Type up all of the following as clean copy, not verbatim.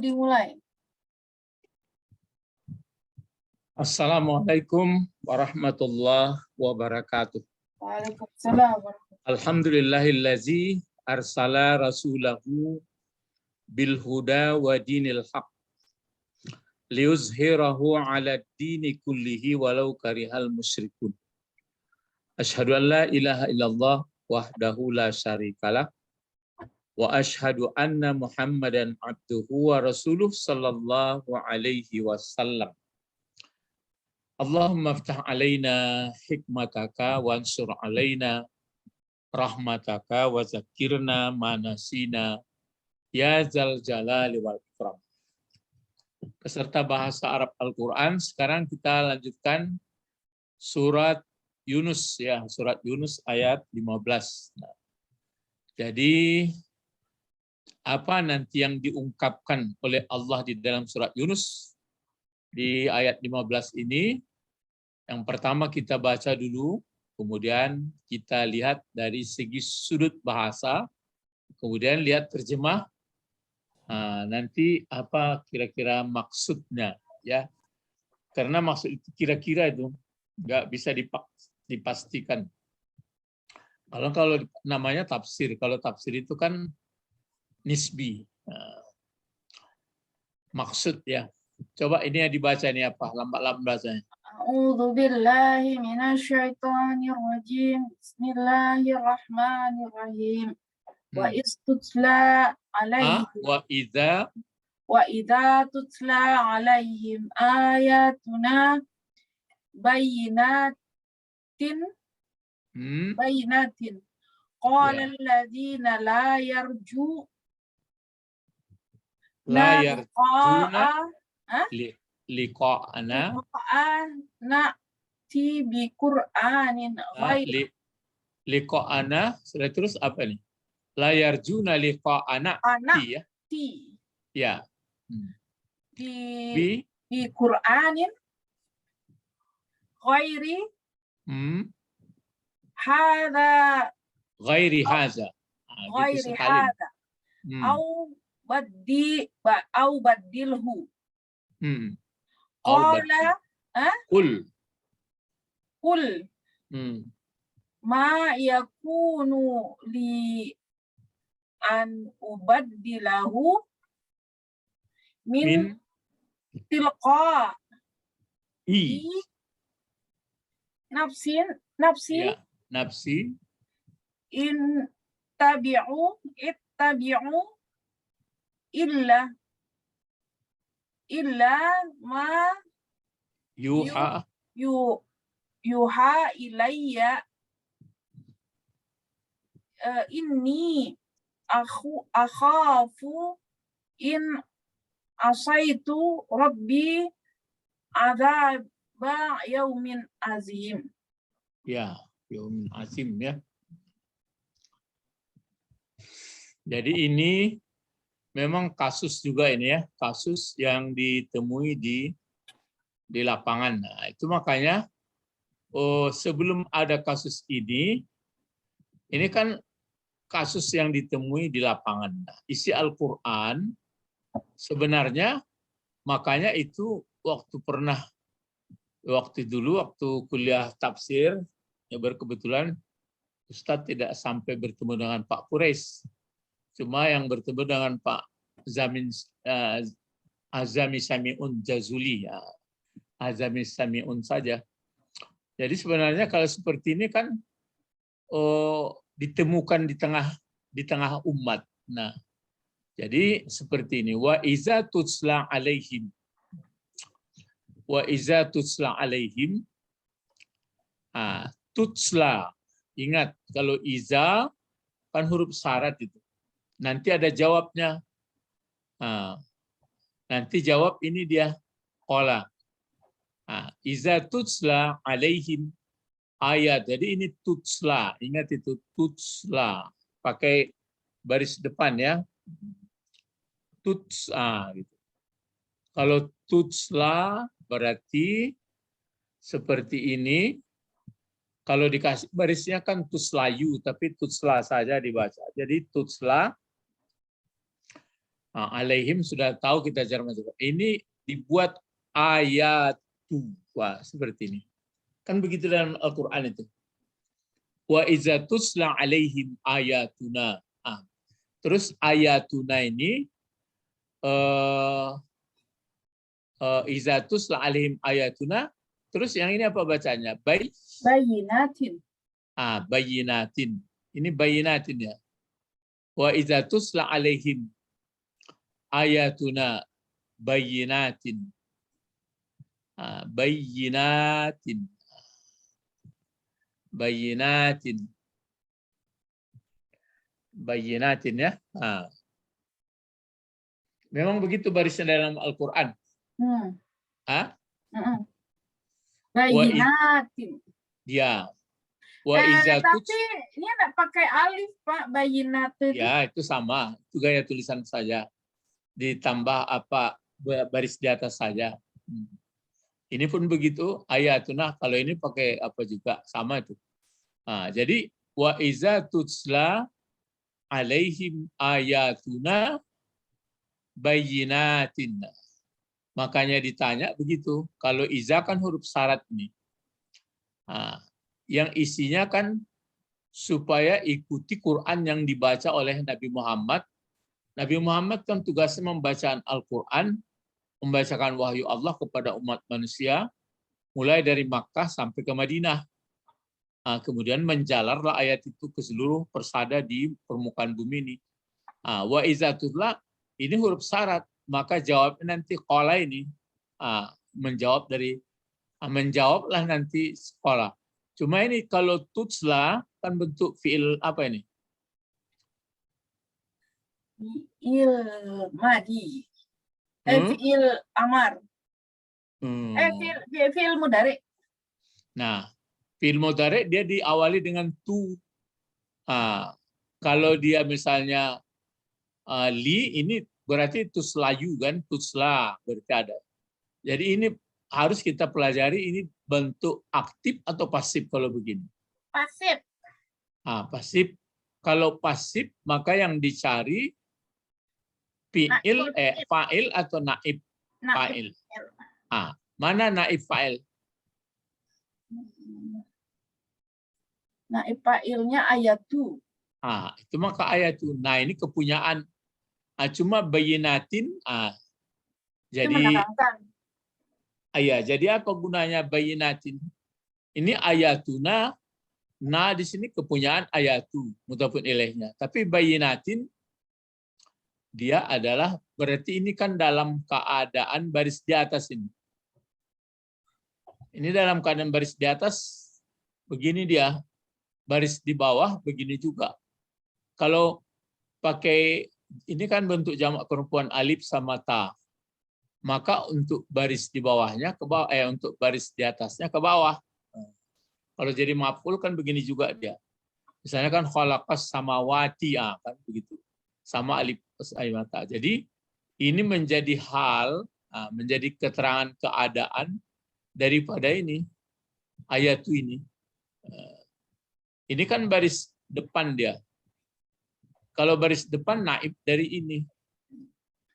Dimulai. Assalamualaikum warahmatullahi wabarakatuh. Waalaikumsalam. Alhamdulillahillazi arsala rasulahu bil huda wa dinil haq liyuzhirahu ala dini kullihi walau karihal musyrikun. Asyhadu an la ilaha illallah wahdahu la syarikalah wa asyhadu anna Muhammadan abduhu wa rasuluh sallallahu alaihi wasallam. Allahumma ftah alaina hikmataka wansur alaina rahmataka wa zakirna manasina ya zal jalali wal ikram. Peserta bahasa Arab Al-Quran, sekarang kita lanjutkan surat Yunus ya, surat Yunus ayat 15. Nah, jadi apa nanti yang diungkapkan oleh Allah di dalam surat Yunus di ayat 15 ini? Yang pertama kita baca dulu, kemudian kita lihat dari segi sudut bahasa, kemudian lihat terjemah. Nah, nanti apa kira-kira maksudnya ya? Karena maksud itu kira-kira itu nggak bisa dipastikan. Kalau namanya tafsir, kalau tafsir itu kan nisbi. Nah, maksud ya. Coba ini yang dibaca ini apa? Lambat-lambat bacanya. A'udzu billahi minasyaitonir rajim. Bismillahirrahmanirrahim. Wa istutla alaihim wa idza tutla alaihim ayatuna bayyinatin qala alladziina la yarjuna liqa'ana na'ti bi Qur'anin ghairi liqa'ana. Terus apa nih? La yarjuna liqa'ana ya. Ya. Bi Qur'anin ghairi hadza ghairi hadza. Ghairi hadza. Au badilhu. Qala Qul ma yakunu li an ubaddilahu min tilqa nafsi ittabi'u illa ma yuha ilayya inni akhafu in asaitu rabbi adzaba yaumin azim. Ya, yaumin azim ya. Jadi ini memang kasus juga ini ya, kasus yang ditemui di lapangan. Nah, itu makanya sebelum ada kasus ini kan kasus yang ditemui di lapangan. Nah, isi Al-Quran sebenarnya makanya itu waktu dulu waktu kuliah tafsir ya, berkebetulan Ustadz tidak sampai bertemu dengan Pak Quraisy. Cuma yang bertemu dengan Pak Azami Sami'un Jazuli ya. Azami Sami'un saja. Jadi sebenarnya kalau seperti ini kan ditemukan di tengah umat. Nah, jadi seperti ini, wa iza tutsla alaihim. Wa iza tutsla alaihim. Tutsla. Ingat kalau iza kan huruf syarat itu. Nanti ada jawabnya. Nanti jawab ini dia qala. Iza tutsla alaihim ayat. Jadi ini tutsla. Ingat itu tutsla. Pakai baris depan ya. Tutsla gitu. Kalau tutsla berarti seperti ini. Kalau dikasih barisnya kan tuslayu, tapi tutsla saja dibaca. Jadi tutsla Nah, alaihim sudah tahu kita cara masuk. Ini dibuat ayatu. Wah, seperti ini. Kan begitu dalam Al-Quran itu. Wa iza tusla alaihim ayatuna. Ah, terus ayatuna ini iza tusla alaihim ayatuna. Terus yang ini apa bacanya? Bayinatin. Bayinatin. Ini bayinatin ya. Wa iza tusla alaihim ayatuna bayinatin. Bayinatin. Bayinatin. Bayinatin ya. Memang begitu barisnya dalam Al-Quran. Bayinatin. Ya. Wa iza Tapi ini enggak pakai alif, Pak, bayinatin. Ya, itu sama. Itu gaya tulisan saja. Ditambah apa baris di atas saja. Ini pun begitu, ayatuna. Kalau ini pakai apa juga, sama itu. Jadi wa iza tutsla alaihim ayatuna bayyinatin. Makanya ditanya begitu. Kalau iza kan huruf syarat ini. Yang isinya kan supaya ikuti Quran yang dibaca oleh Nabi Muhammad. Nabi Muhammad kan tugasnya membaca Al-Quran, membacakan wahyu Allah kepada umat manusia, mulai dari Makkah sampai ke Madinah. Kemudian menjalarlah ayat itu ke seluruh persada di permukaan bumi ini. Wa izatullah, ini huruf syarat, maka jawabnya nanti qala ini. Menjawablah nanti sekolah. Cuma ini kalau tutsla kan bentuk fiil apa ini? Fiil madi. Fiil amar. Fiil mudhari. Nah, fiil mudhari dia diawali dengan tu. Kalau dia misalnya li, ini berarti tuslayu kan, tusla berarti ada. Jadi ini harus kita pelajari, ini bentuk aktif atau pasif kalau begini. Pasif. Pasif. Kalau pasif maka yang dicari fa'il atau naib fa'il. Mana naib fa'il? Naib fa'ilnya ayatu. Itu maka ayatu. Nah, ini kepunyaan. Cuma bayinatin. Jadi menerangkan. Jadi apa gunanya bayinatin? Ini ayatuna. Nah, di sini kepunyaan ayatu, mudhafun ilaihnya. Tapi bayinatin dia adalah berarti ini kan dalam keadaan baris di atas ini. Ini dalam keadaan baris di atas begini dia. Baris di bawah begini juga. Kalau pakai ini kan bentuk jamak perempuan alif sama ta. Maka untuk baris di bawahnya ke bawah, untuk baris di atasnya ke bawah. Kalau jadi maf'ul kan begini juga dia. Misalnya kan khalaqas samawati, kan begitu. Sama alif mata. Jadi ini menjadi hal, menjadi keterangan keadaan daripada ini ayat ini. Ini kan baris depan dia. Kalau baris depan naib dari ini.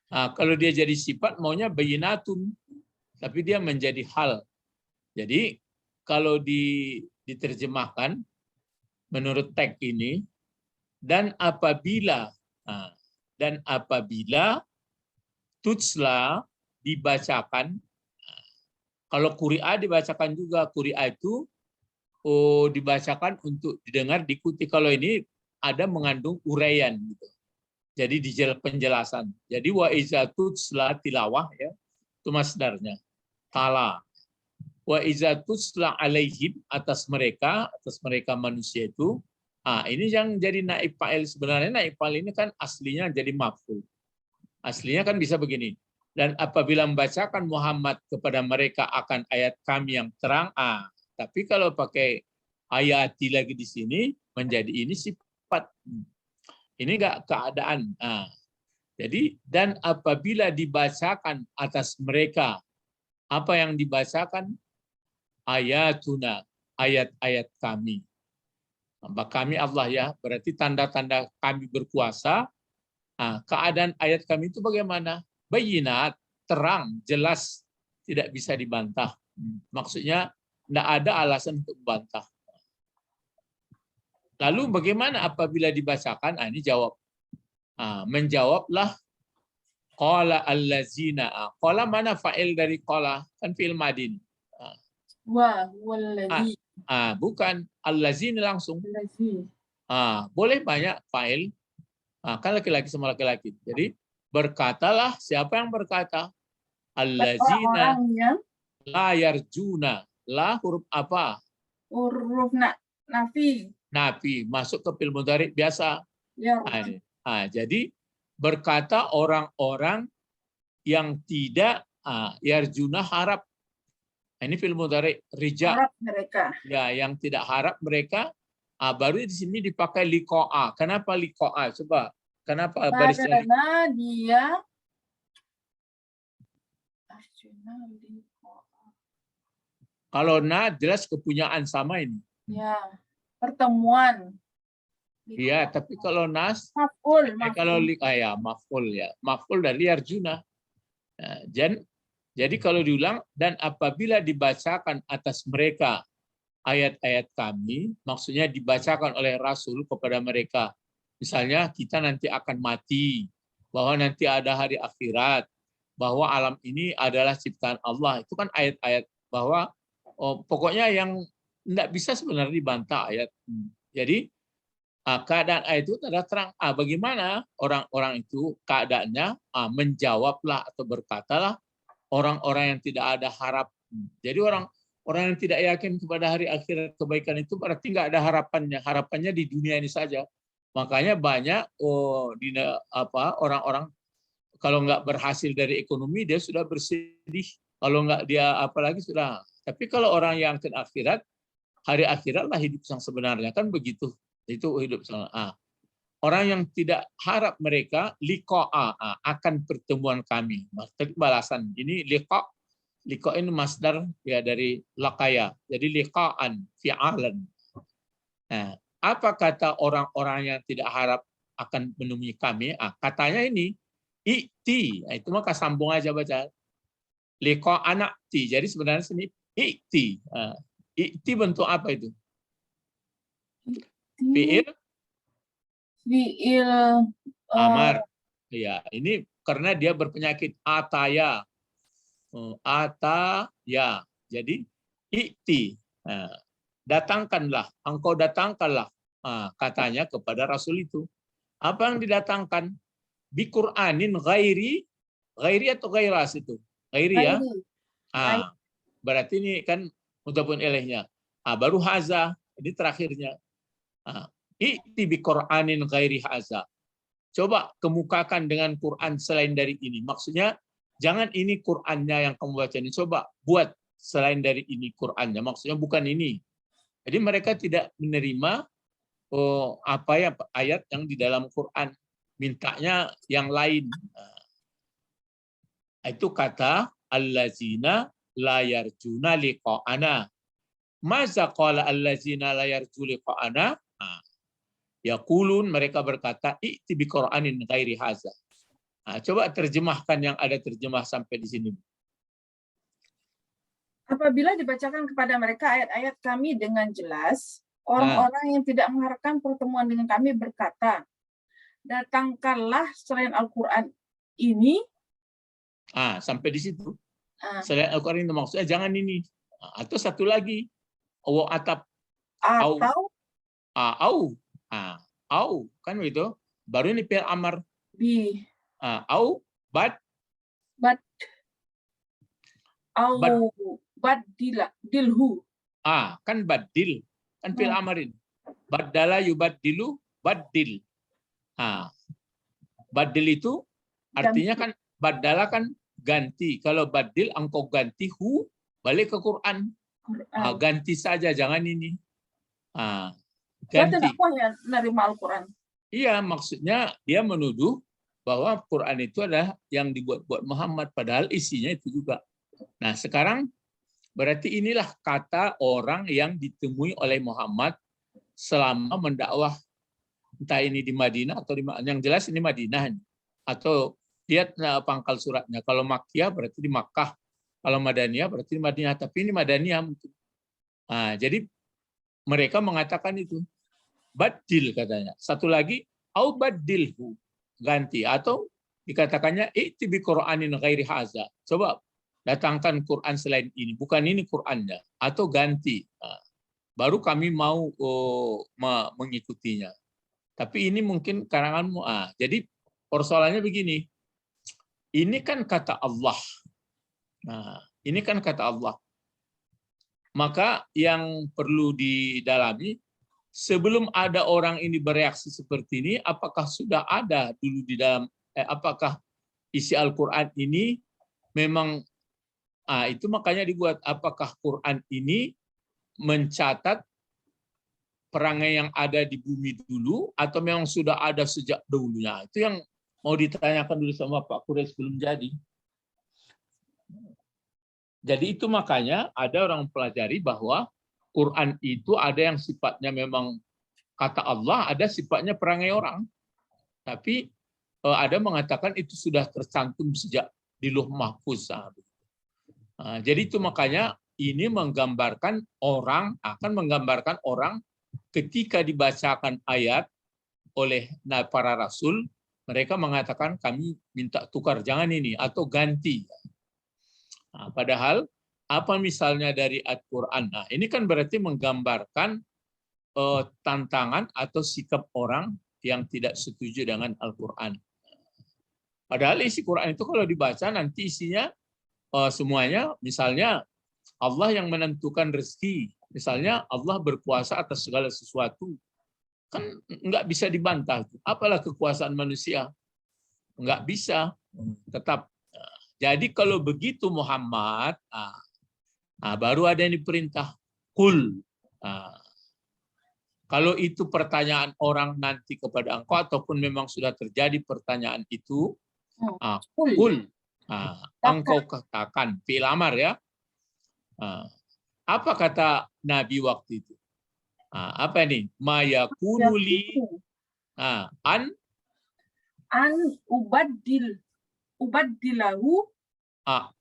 Kalau dia jadi sifat maunya bayinatun, tapi dia menjadi hal. Jadi kalau diterjemahkan menurut teks ini, dan apabila tutsla dibacakan, kalau quri'a dibacakan juga, quri'a itu dibacakan untuk didengar, diikuti. Kalau ini ada mengandung uraian gitu. Jadi di penjelasan. Jadi wa iza tutsla tilawah ya, itu masdarnya. Tala. Wa iza tutsla alaihim, atas mereka manusia itu. Ini yang jadi naib fa'il. Sebenarnya naib fa'il ini kan aslinya jadi maf'ul. Aslinya kan bisa begini. Dan apabila membacakan Muhammad kepada mereka akan ayat kami yang terang. Tapi kalau pakai ayati lagi di sini menjadi ini sifat. Ini enggak keadaan. Jadi dan apabila dibacakan atas mereka apa yang dibacakan ayatuna, ayat-ayat kami. Kami Allah ya, berarti tanda-tanda kami berkuasa Keadaan ayat kami itu bagaimana? Bayyinat, terang, jelas, tidak bisa dibantah. Maksudnya tidak ada alasan untuk membantah. Lalu bagaimana apabila dibacakan? Ini jawab. Menjawablah qala allazina. Qala mana fa'il dari qala? Kan fi'il madin. Wallazi. Bukan allazina langsung. Allazi. Boleh banyak fa'il. Kan laki-laki sama laki-laki. Jadi berkatalah, siapa yang berkata? Allazina Orang yang la yarjuna. La huruf apa? huruf nafi. Nafi, masuk ke fi'il mudhari biasa. Ya. Jadi berkata orang-orang yang tidak yarjuna harap. Ini fi'il mudhari rija. Harap mereka. Ya, yang tidak harap mereka. Baru di sini dipakai liqa'a. Kenapa liqa'a? Coba. Kenapa barisnya? Karena dia kalau jelas kepunyaan sama ini. Ya, pertemuan. Iya, tapi kalau maf'ul. Kalau maf'ul ya. Maf'ul dari yarjuna. Jadi kalau diulang, dan apabila dibacakan atas mereka ayat-ayat kami, maksudnya dibacakan oleh Rasul kepada mereka. Misalnya kita nanti akan mati, bahwa nanti ada hari akhirat, bahwa alam ini adalah ciptaan Allah. Itu kan ayat-ayat bahwa pokoknya yang tidak bisa sebenarnya dibantah ayat. Jadi keadaan ayat itu adalah terang. Bagaimana orang-orang itu keadaannya? Menjawablah atau berkatalah orang-orang yang tidak ada harap. Jadi orang yang tidak yakin kepada hari akhirat kebaikan itu berarti nggak ada harapannya. Harapannya di dunia ini saja. Makanya banyak orang-orang kalau nggak berhasil dari ekonomi dia sudah bersedih. Kalau nggak dia apalagi sudah. Tapi kalau orang yang ke akhirat, hari akhirat lah hidup yang sebenarnya kan begitu. Itu hidup sana. Orang yang tidak harap mereka liqa'a akan pertemuan kami. Maksud balasan. Ini liqa' ini masdar ya dari laqaya. Jadi liqa'an fi'alan. Apa kata orang-orang yang tidak harap akan menemui kami? Katanya ini i'ti. Itu maka sambung aja baca. Liqa'ana ti. Jadi sebenarnya sini i'ti. I'ti bentuk apa itu? Fi'il amar. Ya, ini karena dia berpenyakit ataya. Ataya. Jadi i'ti. Datangkanlah, engkau datangkanlah katanya kepada Rasul itu. Apa yang didatangkan? Bi Qur'anin ghairi atau ghairas itu? Ghairi ya. Berarti ini kan mudhafun ilaihnya. Baru haza, ini terakhirnya. I'ti bi Qur'anin ghairi haza. Coba kemukakan dengan Quran selain dari ini. Maksudnya jangan ini Qur'annya yang kamu baca ini. Coba buat selain dari ini Qur'annya. Maksudnya bukan ini. Jadi mereka tidak menerima ayat yang di dalam Quran. Mintanya yang lain. Itu kata allazina la yarjuna liqa'ana. Maza qala allazina la yarju liqa'ana? Yaqulun, mereka berkata i'ti bi Qur'anin ghairi haza. Coba terjemahkan yang ada terjemah sampai di sini. Apabila dibacakan kepada mereka ayat-ayat kami dengan jelas, orang-orang yang tidak mengharapkan pertemuan dengan kami berkata, datangkanlah selain Al-Quran ini. Sampai di situ. Selain Al-Quran itu maksudnya jangan ini. Atau satu lagi. Atap. Atau. Au. Kan begitu. Baru ini fi'il amar. Au. Bad. Au. Dilhu. Kan badil. Kan fi'il amarin. Badala yubaddilu. Badil. Badil itu artinya kan badala kan ganti. Kalau badil engkau ganti balik ke Quran. Ganti saja, jangan ini. Ganti. Tidak menerima Al-Quran. Iya, maksudnya dia menuduh bahwa Quran itu adalah yang dibuat-buat Muhammad, padahal isinya itu juga. Nah, sekarang berarti inilah kata orang yang ditemui oleh Muhammad selama mendakwah entah ini di Madinah atau yang jelas ini Madinah, atau lihat pangkal suratnya. Kalau Makkiyah berarti di Makkah, kalau Madaniyah berarti di Madinah, tapi ini Madaniyah mungkin. Nah, jadi mereka mengatakan itu badil katanya. Satu lagi au badilhu, ganti, atau dikatakannya i'ti bi Qur'anin ghairi haza. Coba datangkan Quran selain ini, bukan ini Qur'annya, atau ganti. Nah, baru kami mau mengikutinya. Tapi ini mungkin karanganmu. Jadi persoalannya begini. Ini kan kata Allah. Nah, ini kan kata Allah. Maka yang perlu didalami, sebelum ada orang ini bereaksi seperti ini, apakah sudah ada dulu di dalam, apakah isi Al-Quran ini memang, itu makanya dibuat, apakah Quran ini mencatat perangai yang ada di bumi dulu, atau memang sudah ada sejak dahulunya. Itu yang mau ditanyakan dulu sama Pak Quraisy sebelum jadi. Jadi itu makanya ada orang pelajari bahwa Quran itu ada yang sifatnya memang kata Allah, ada sifatnya perangai orang. Tapi ada mengatakan itu sudah tercantum sejak di Lauh Mahfuz. Jadi itu makanya ini menggambarkan orang, akan menggambarkan orang ketika dibacakan ayat oleh para rasul, mereka mengatakan kami minta tukar, jangan ini, atau ganti. Padahal apa misalnya dari Al-Quran? Nah, ini kan berarti menggambarkan tantangan atau sikap orang yang tidak setuju dengan Al-Quran. Padahal isi Quran itu kalau dibaca nanti isinya semuanya, misalnya Allah yang menentukan rezeki, misalnya Allah berkuasa atas segala sesuatu, kan nggak bisa dibantah. Apalah kekuasaan manusia? Nggak bisa, tetap. Jadi kalau begitu Muhammad, baru ada yang diperintah kul. Kalau itu pertanyaan orang nanti kepada engkau, ataupun memang sudah terjadi pertanyaan itu, kul. Engkau katakan, fi'il amar ya. Apa kata Nabi waktu itu? Apa ini? Mayakunuli an ubaddilahu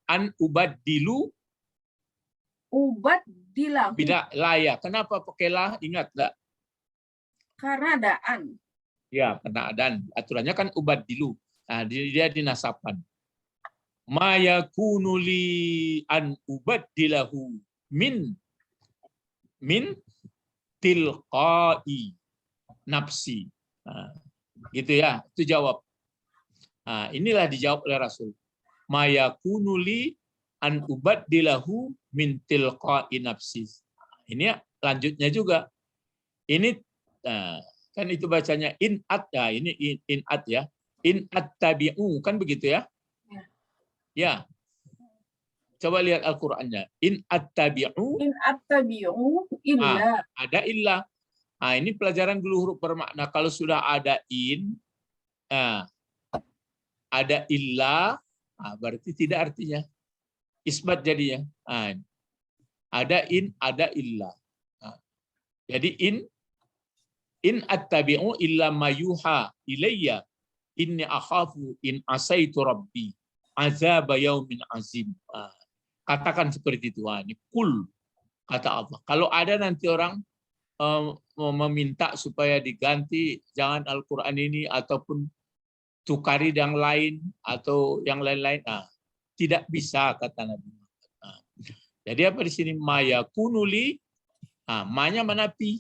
an ubaddilu bila laya. Kenapa pakai lah? Ingat enggak? Karena ada an. Ya, karena dan aturannya kan ubaddilu. Dia dinasabkan. Ma yakunu li an ubaddilahu min tilqai nafsi. Gitu ya, itu jawab. Inilah dijawab oleh Rasul. Ma yakunu li an ubaddilahu min tilqai nafsi. Ini lanjutnya juga. Ini kan itu bacanya in at ya, ini in at ya. In attabi'u kan begitu ya? Ya. Coba lihat Al-Qur'annya. In attabi'u illa. Ada illa. Ini pelajaran dulu huruf bermakna. Kalau sudah ada in, ada illa, berarti tidak artinya. Isbat jadinya. Ada in, ada illa. Jadi in attabi'u illa mayuha ilayya inni akhafu in asaitu rabbi azab yaumin azim. Katakan seperti itu. Ini kul kata Allah. Kalau ada nanti orang meminta supaya diganti, jangan Al-Quran ini ataupun tukari yang lain atau yang lain-lain, tidak bisa kata Nabi. Jadi apa di sini? Maya kunuli, manya menapi.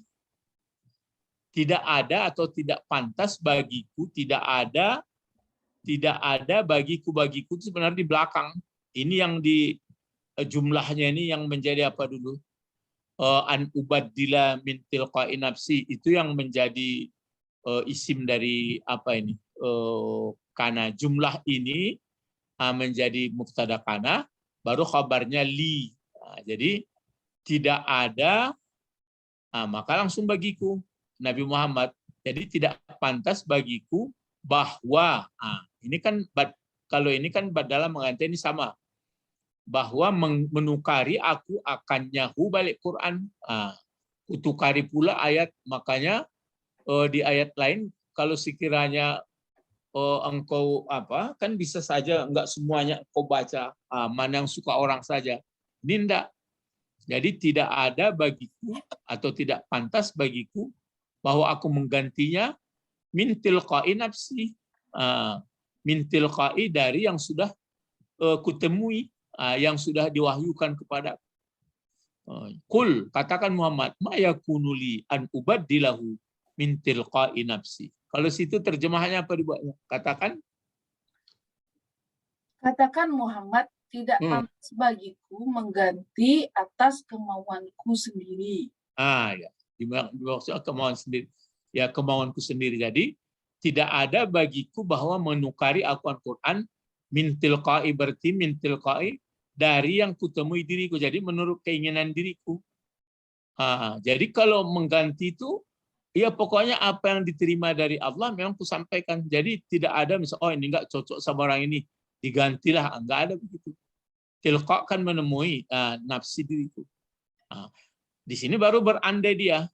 Tidak ada atau tidak pantas bagiku, tidak ada bagiku itu sebenarnya di belakang. Ini yang di jumlahnya ini yang menjadi apa dulu? An ubaddila min tilqai nafsi, itu yang menjadi isim dari apa ini? Karena jumlah ini menjadi mubtada kana, baru khabarnya li. Jadi tidak ada, maka langsung bagiku. Nabi Muhammad, jadi tidak pantas bagiku bahwa ini kan kalau ini kan dalam menganti ini sama, bahwa menukari aku akan nyahu balik Quran, kutukari pula ayat, makanya di ayat lain kalau sekiranya engkau apa kan bisa saja enggak semuanya engkau baca, mana yang suka orang saja. Ini enggak. Jadi tidak ada bagiku atau tidak pantas bagiku bahwa aku menggantinya min tilqa'i nafsi, min tilqa'i dari yang sudah kutemui, yang sudah diwahyukan kepada. Qul, katakan Muhammad, ma yakunu li an ubaddilahu min tilqa'i nafsi. Kalau situ terjemahannya apa dibuatnya? Katakan Muhammad, tidak pantas bagiku mengganti atas kemauanku sendiri. Ya, dimaksud kemauan sendiri. Ya, kemauanku sendiri. Jadi tidak ada bagiku bahwa menukari Al-Quran min tilqa'i, berarti min tilqa'i dari yang kutemui diriku. Jadi menurut keinginan diriku. Jadi kalau mengganti itu, ya pokoknya apa yang diterima dari Allah memang kusampaikan. Jadi tidak ada misal, oh ini enggak cocok sama orang ini, digantilah. Enggak ada begitu. Tilqa kan menemui nafsi diriku. Di sini baru berandai dia.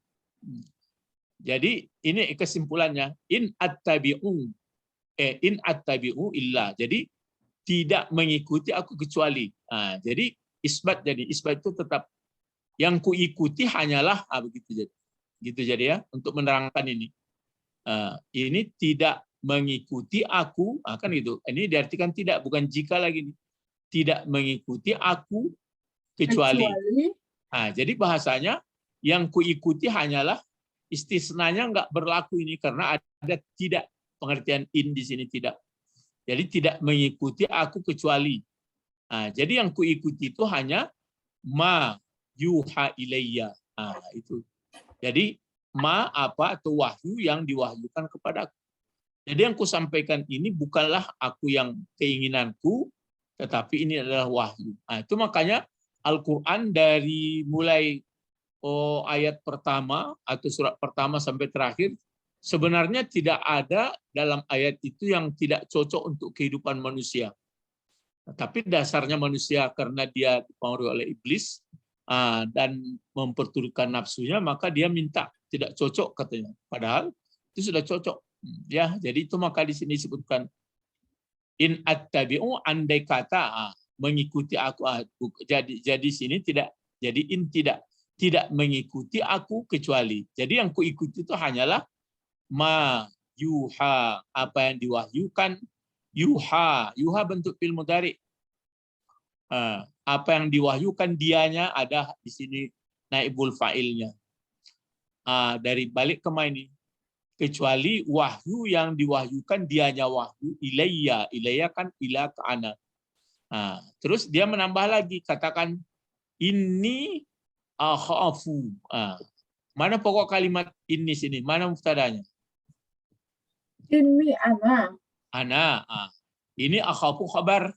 Jadi ini kesimpulannya, in attabi'u illa. Jadi tidak mengikuti aku kecuali. Jadi isbat itu tetap yang kuikuti hanyalah begitu jadi. Gitu jadi ya untuk menerangkan ini. Ini tidak mengikuti aku, kan itu. Ini diartikan tidak, bukan jika lagi. Tidak mengikuti aku kecuali. Jadi bahasanya yang kuikuti hanyalah, istisnanya enggak berlaku ini karena ada tidak, pengertian in di sini tidak. Jadi tidak mengikuti aku kecuali. Jadi yang kuikuti itu hanya ma yuha ilayya. Itu. Jadi ma apa atau wahyu yang diwahyukan kepadaku. Jadi yang kusampaikan ini bukanlah aku yang keinginanku, tetapi ini adalah wahyu. Itu makanya Al-Quran dari mulai ayat pertama atau surat pertama sampai terakhir, sebenarnya tidak ada dalam ayat itu yang tidak cocok untuk kehidupan manusia. Tapi dasarnya manusia karena dia dipengaruhi oleh iblis dan memperturutkan nafsunya, maka dia minta tidak cocok katanya. Padahal itu sudah cocok. Ya, jadi itu maka di sini disebutkan in attabi'u, andai kata mengikuti aku. Jadi sini tidak, jadi in tidak mengikuti aku kecuali. Jadi yang kuikuti itu hanyalah ma yuha, apa yang diwahyukan. Yuha bentuk fi'il mudhari. Apa yang diwahyukan dianya ada di sini naibul fa'ilnya. Dari balik ke ini, kecuali wahyu yang diwahyukan dianya wahyu ilayya kan ila ke ana. Terus dia menambah lagi, katakan inni akhafu. Mana pokok kalimat ini sini? Mana muftadanya? Ini ana. Ana. Ini akhafu khabar,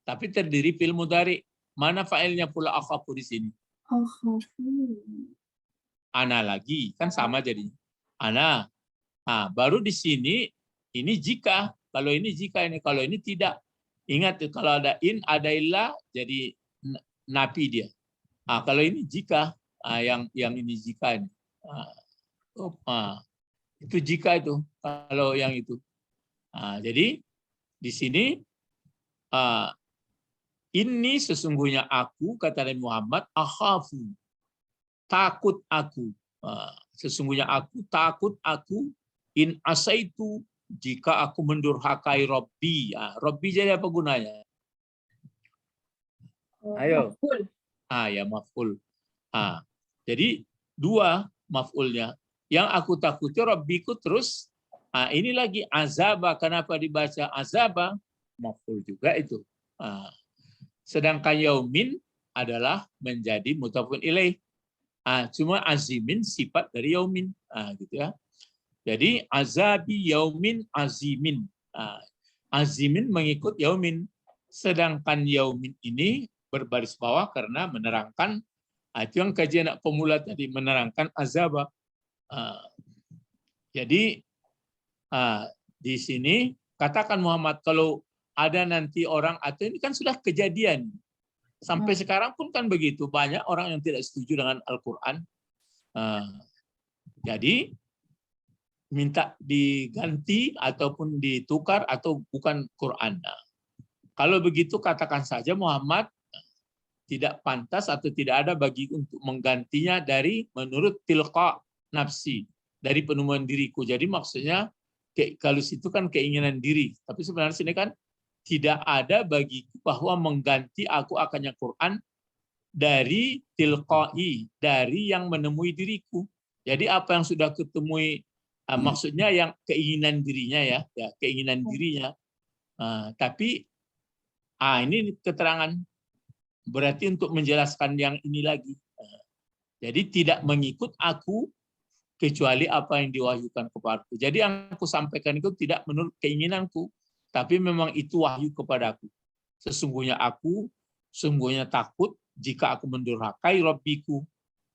tapi terdiri fi'il mudhari. Mana fa'ilnya pula akhafu di sini? Akhafu. Ana lagi, kan sama jadinya. Ana. Baru di sini ini jika. Kalau ini jika, ini kalau ini tidak. Ingat kalau ada in, ada ilah, jadi nafi dia. Kalau ini jika, yang ini jika ini. Itu jika itu. Kalau yang itu. Jadi di sini ini sesungguhnya aku, kata Nabi Muhammad, akhafu, takut aku. Sesungguhnya aku takut aku in asaitu, jika aku mendurhakai Rabbi. Rabbi jadi apa gunanya? Ayo. Maf'ul. Ya maf'ul. Jadi dua maf'ulnya. Yang aku takuti Rabbiku, terus ini lagi azaba. Kenapa dibaca azaba? Maf'ul juga itu. Sedangkan yaumin adalah menjadi mudhafun ilaih. Cuma azimin sifat dari yaumin. Gitu ya. Jadi azabi yaumin azimin. Azimin mengikut yaumin. Sedangkan yaumin ini berbaris bawah karena menerangkan, itu yang kajian anak pemula tadi, menerangkan azab. Jadi di sini katakan Muhammad, kalau ada nanti orang, atau ini kan sudah kejadian. Sampai sekarang pun kan begitu, banyak orang yang tidak setuju dengan Al-Quran. Jadi minta diganti ataupun ditukar atau bukan Quran. Nah, kalau begitu katakan saja Muhammad tidak pantas atau tidak ada bagi untuk menggantinya dari menurut tilqa nafsi, dari penemuan diriku. Jadi maksudnya kalau situ kan keinginan diri, tapi sebenarnya sini kan tidak ada bagiku bahwa mengganti aku akannya Quran dari tilqai, dari yang menemui diriku. Jadi apa yang sudah ketemui, maksudnya yang keinginan dirinya ya keinginan dirinya. Tapi ini keterangan berarti untuk menjelaskan yang ini lagi. Jadi tidak mengikut aku kecuali apa yang diwahyukan kepadaku. Jadi yang aku sampaikan itu tidak menurut keinginanku, tapi memang itu wahyu kepadaku. Sesungguhnya takut jika aku mendurhakai Rabbiku,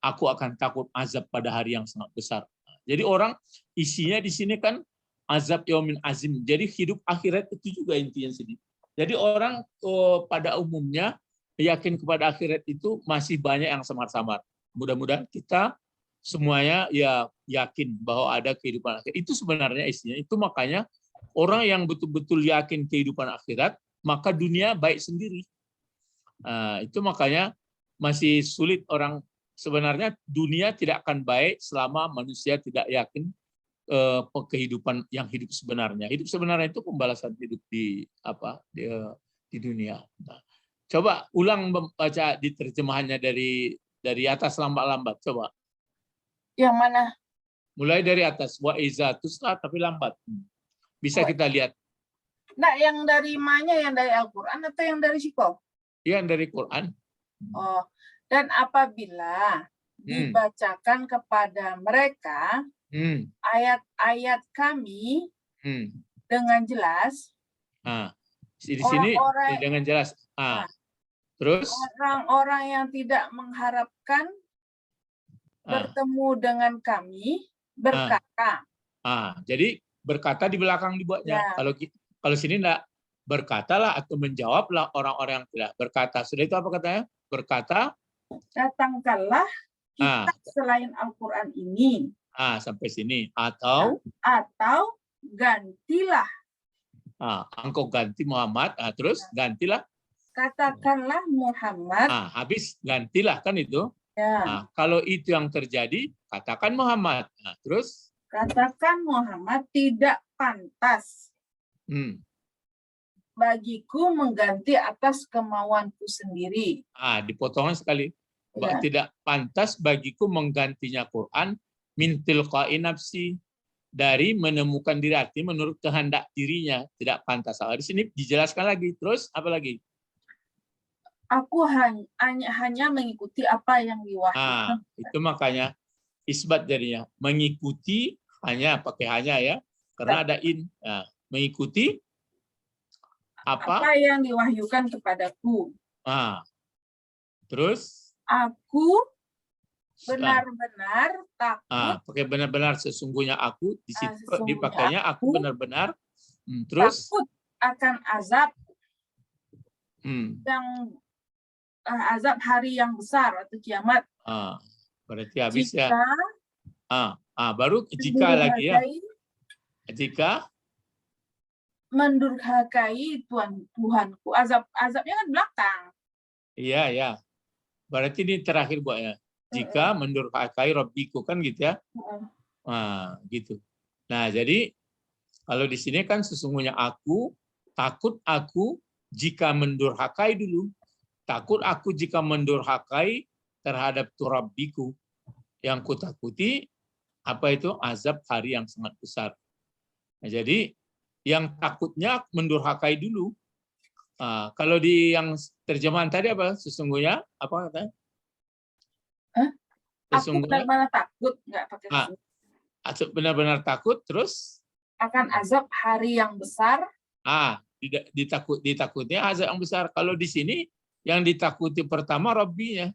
aku akan takut azab pada hari yang sangat besar. Jadi orang isinya di sini kan azab yaumin azim. Jadi hidup akhirat itu juga intinya sini. Jadi orang pada umumnya yakin kepada akhirat itu masih banyak yang samar-samar. Mudah-mudahan kita semuanya ya yakin bahwa ada kehidupan akhirat. Itu sebenarnya isinya. Itu makanya orang yang betul-betul yakin kehidupan akhirat, maka dunia baik sendiri. Itu makanya masih sulit orang. Sebenarnya dunia tidak akan baik selama manusia tidak yakin kehidupan yang hidup sebenarnya. Hidup sebenarnya itu pembalasan hidup di dunia. Nah, coba ulang membaca di terjemahannya dari atas lambat-lambat. Coba. Yang mana? Mulai dari atas. Wa iza tusla tapi lambat. Bisa kita lihat. Nah, yang dari mana? Yang dari Al-Quran atau yang dari Siko? Yang dari Quran. Oh, dan apabila dibacakan kepada mereka ayat-ayat kami dengan jelas, di sini dengan jelas. Terus orang-orang yang tidak mengharapkan bertemu dengan kami berkata. Jadi berkata di belakang dibuatnya. Ya. Kalau sini enggak, berkatalah atau menjawablah orang-orang yang tidak berkata. Sudah itu apa katanya? Berkata, datangkanlah kita selain Al-Quran ini. Sampai sini. Atau gantilah. Engkau ganti Muhammad. Terus gantilah. Katakanlah Muhammad. Habis gantilah kan itu. Ya. Kalau itu yang terjadi, katakan Muhammad. Terus? Katakan Muhammad tidak pantas bagiku mengganti atas kemauanku sendiri. Dipotongkan sekali. Ya. Tidak pantas bagiku menggantinya Quran min tilqa'i nafsi, dari menemukan diri, arti menurut kehendak dirinya, tidak pantas. Di sini dijelaskan lagi. Terus apa lagi? Aku hanya mengikuti apa yang diwahyukan. Itu makanya isbat jadinya. Mengikuti hanya, pakai hanya ya. Karena ada in. Mengikuti apa yang diwahyukan kepadaku. Terus? Aku benar-benar takut. Pakai benar-benar, sesungguhnya aku. Di situ dipakainya aku benar-benar. Terus? Takut akan azab. Yang azab hari yang besar atau kiamat. Berarti habis ya. Baru jika lagi ya. Jika mendurhakai Tuhanku. Azabnya kan belakang. Iya, ya. Berarti ini terakhir Buat ya. Jika mendurhakai Rabbiku kan gitu ya. Gitu. Nah, jadi kalau di sini kan sesungguhnya takut aku jika mendurhakai dulu. Takut aku jika mendurhakai terhadap Rabbiku. Yang kutakuti apa itu? Azab hari yang sangat besar. Nah, jadi yang takutnya mendurhakai dulu. Kalau di yang terjemahan tadi apa? Sesungguhnya apa katanya? Aku benar-benar takut, nggak pakai benar-benar takut, terus akan azab hari yang besar. Ditakutnya azab yang besar. Kalau di sini yang ditakuti pertama Rabbinya.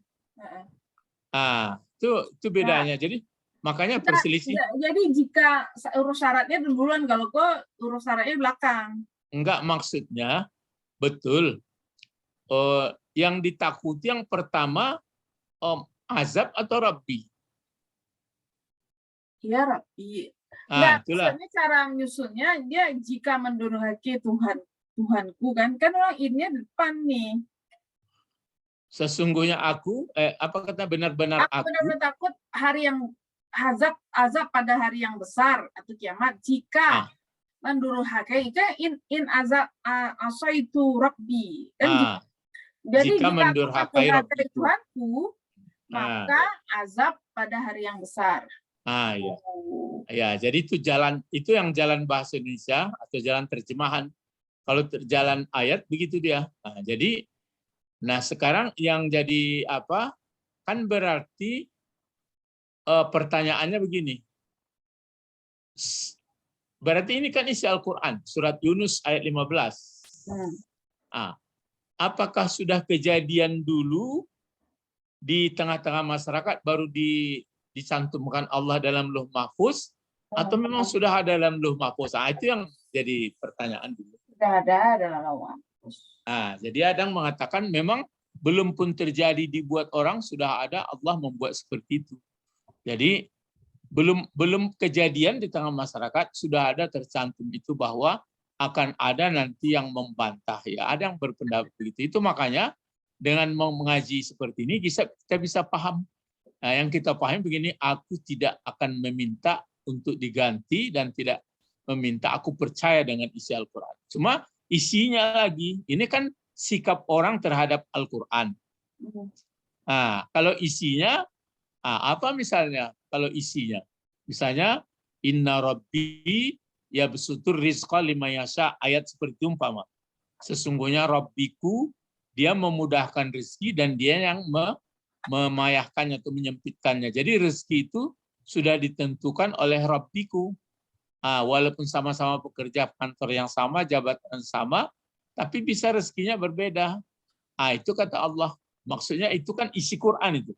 Itu bedanya. Jadi makanya perselisih. Jadi jika urus syaratnya duluan, kalau kok urus syaratnya belakang. Enggak, maksudnya betul. Yang ditakuti yang pertama azab atau Rabbi? Ya Rabbi. Enggak, Itulah. maksudnya cara menyusunnya dia jika mendurhaki Tuhanku kan orang ini depan nih. Sesungguhnya aku, apa kata benar-benar Aku benar-benar takut hari yang azab pada hari yang besar atau kiamat jika mendurhaki itu in azab asaitu rabbi kan jadi jika jika aku mendurhakai mendurhakai Rabbiku. Tuhanku maka azab pada hari yang besar. Ya. Ya, jadi itu yang jalan bahasa Indonesia atau jalan terjemahan. Kalau jalan ayat begitu dia. Jadi sekarang yang jadi apa? Kan berarti pertanyaannya begini. Berarti ini kan isi Al-Qur'an, surat Yunus ayat 15. Apakah sudah kejadian dulu di tengah-tengah masyarakat baru dicantumkan Allah dalam Lauh Mahfuz atau memang sudah ada dalam Lauh Mahfuz? Itu yang jadi pertanyaan dulu. Sudah ada dalam Lauh Mahfuz. Jadi ada yang mengatakan memang belum pun terjadi dibuat orang sudah ada Allah membuat seperti itu. Jadi belum kejadian di tengah masyarakat sudah ada tercantum itu bahwa akan ada nanti yang membantah ya. Ada yang berpendapat begitu. Itu makanya dengan mengaji seperti ini kita bisa paham. Yang kita pahami begini, aku tidak akan meminta untuk diganti dan tidak meminta, aku percaya dengan isi Al-Quran. Cuma isinya lagi, ini kan sikap orang terhadap Al-Quran. Kalau isinya, apa misalnya? Kalau isinya, misalnya, Inna Rabbi yabsutur rizqa liman yasha, ayat seperti umpama. Sesungguhnya Rabbiku, dia memudahkan rezeki dan dia yang memayahkannya atau menyempitkannya. Jadi rezeki itu sudah ditentukan oleh Rabbiku. Walaupun sama-sama bekerja kantor yang sama, jabatan sama, tapi bisa rezekinya berbeda. Itu kata Allah. Maksudnya itu kan isi Quran itu.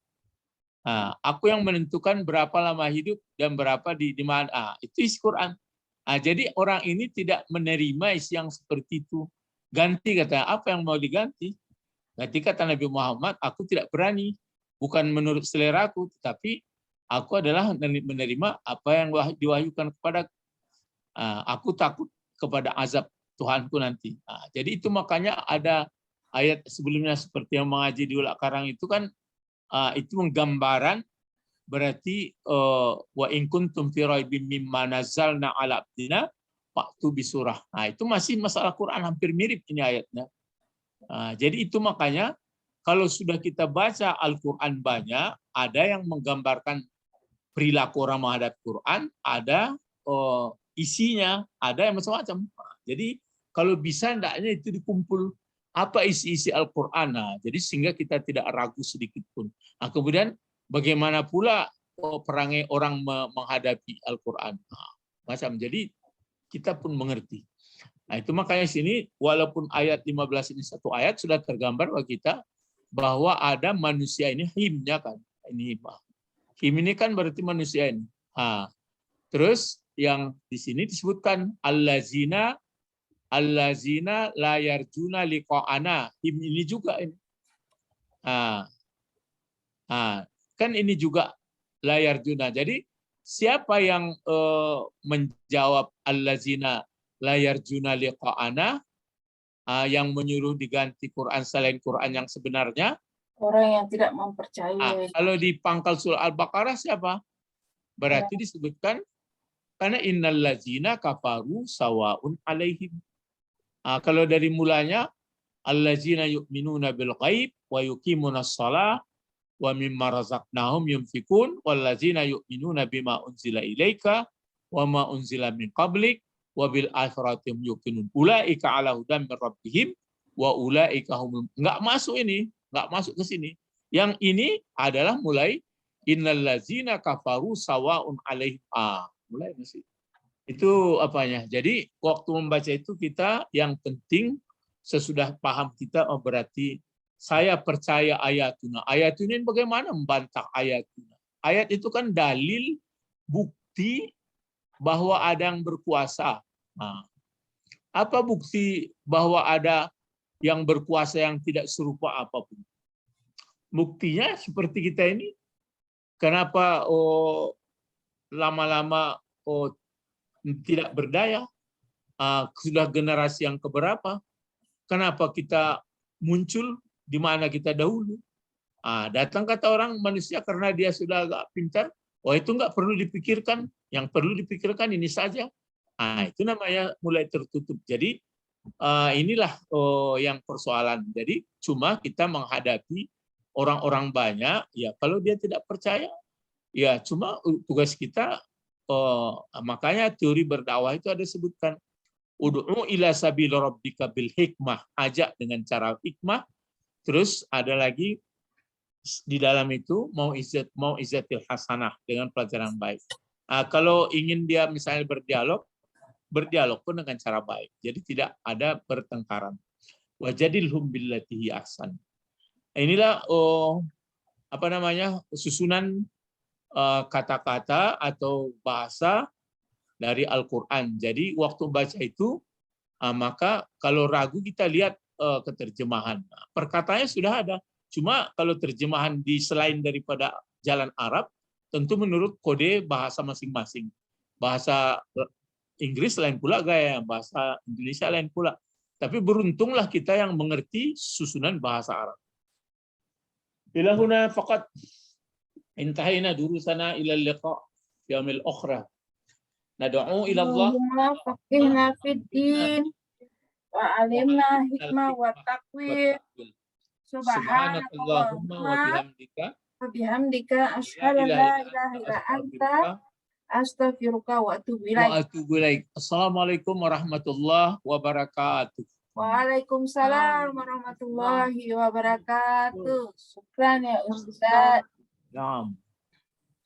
Aku yang menentukan berapa lama hidup dan berapa di mana. Itu isi Quran. Jadi orang ini tidak menerima isi yang seperti itu. Ganti kata, apa yang mau diganti? Nanti kata Nabi Muhammad, aku tidak berani. Bukan menurut seleraku, tetapi aku adalah menerima apa yang diwahyukan kepada. Aku takut kepada azab Tuhanku nanti. Jadi itu makanya ada ayat sebelumnya seperti yang mengaji di Ulak Karang itu kan, itu menggambaran berarti wa in kuntum fi raibim mimma nazzalna ala abdina fa'tu bisurah. Itu masih masalah Quran, hampir mirip ini ayatnya. Jadi itu makanya kalau sudah kita baca Al-Quran banyak, ada yang menggambarkan perilaku orang menghadap Quran, ada isinya, ada yang macam-macam. Jadi kalau bisa hendaknya itu dikumpul apa isi-isi Al-Quran. Jadi sehingga kita tidak ragu sedikit pun. Kemudian bagaimana pula perangai orang menghadapi Al-Quran. Macam jadi kita pun mengerti. Itu makanya sini walaupun ayat 15 ini satu ayat sudah tergambar bagi kita bahwa ada manusia ini himnya kan. Ini him ini kan berarti manusia ini. Terus yang di sini disebutkan allazina la yarjuna liqa'ana. Him ini juga ini. Kan ini juga la yarjuna. Jadi siapa yang menjawab allazina la yarjuna liqa'ana, yang menyuruh diganti Quran selain Quran yang sebenarnya? Orang yang tidak mempercayai. Kalau di pangkal surah Al-Baqarah siapa? Berarti disebutkan karena innal ladzina kafaru sawaun alaihim. Kalau dari mulanya alladzina yu'minuna bil ghaib wa yuqimunas shalah wa mimma razaqnahum yunfikun walladzina yu'minuna bima unzila ilaika wa ma unzila min qablik wa bil akhirati hum yuqinun ulaika ala hudan min rabbihim wa ulaika humul. Enggak masuk ini, enggak masuk ke sini. Yang ini adalah mulai innal ladzina kafaru sawaun alaihim. Mulai masih. Itu apanya? Jadi waktu membaca itu kita yang penting sesudah paham kita berarti saya percaya ayatuna. Ayatuna ini bagaimana membantah ayatuna? Ayat itu kan dalil bukti bahwa ada yang berkuasa. Apa bukti bahwa ada yang berkuasa yang tidak serupa apapun? Buktinya seperti kita ini. Kenapa lama-lama tidak berdaya. Sudah generasi yang keberapa? Kenapa kita muncul di mana kita dahulu? Datang kata orang manusia karena dia sudah agak pintar. Oh, itu nggak perlu dipikirkan. Yang perlu dipikirkan ini saja. Itu namanya mulai tertutup. Jadi inilah yang persoalan. Jadi cuma kita menghadapi orang-orang banyak. Ya kalau dia tidak percaya, ya cuma tugas kita. Makanya teori berdakwah itu ada sebutkan. Ud'u ila sabil rabbika bil hikmah, ajak dengan cara hikmah. Terus ada lagi di dalam itu mau izatil hasanah, dengan pelajaran baik. Kalau ingin dia misalnya berdialog pun dengan cara baik. Jadi tidak ada pertengkaran. Wajadilhum billati hi ahsan. Inilah susunan kata-kata atau bahasa dari Al-Quran. Jadi waktu baca itu, maka kalau ragu kita lihat keterjemahan. Perkataannya sudah ada. Cuma kalau terjemahan di selain daripada jalan Arab, tentu menurut kode bahasa masing-masing. Bahasa Inggris lain pula gaya, bahasa Indonesia lain pula. Tapi beruntunglah kita yang mengerti susunan bahasa Arab. Ilahuna faqat intahina durusana ila liqa yaumil ukhra. Nad'u ila Allah. Allahumma faqihna fid din wa alimna hikmah wa taqwa. Subhanakallahumma wa bihamdika asyhadu an la ilaha illa anta astaghfiruka wa atubu ilaik. Assalamualaikum warahmatullahi wabarakatuh. Waalaikumsalam warahmatullahi wabarakatuh. Syukran ya Ustaz. Naam.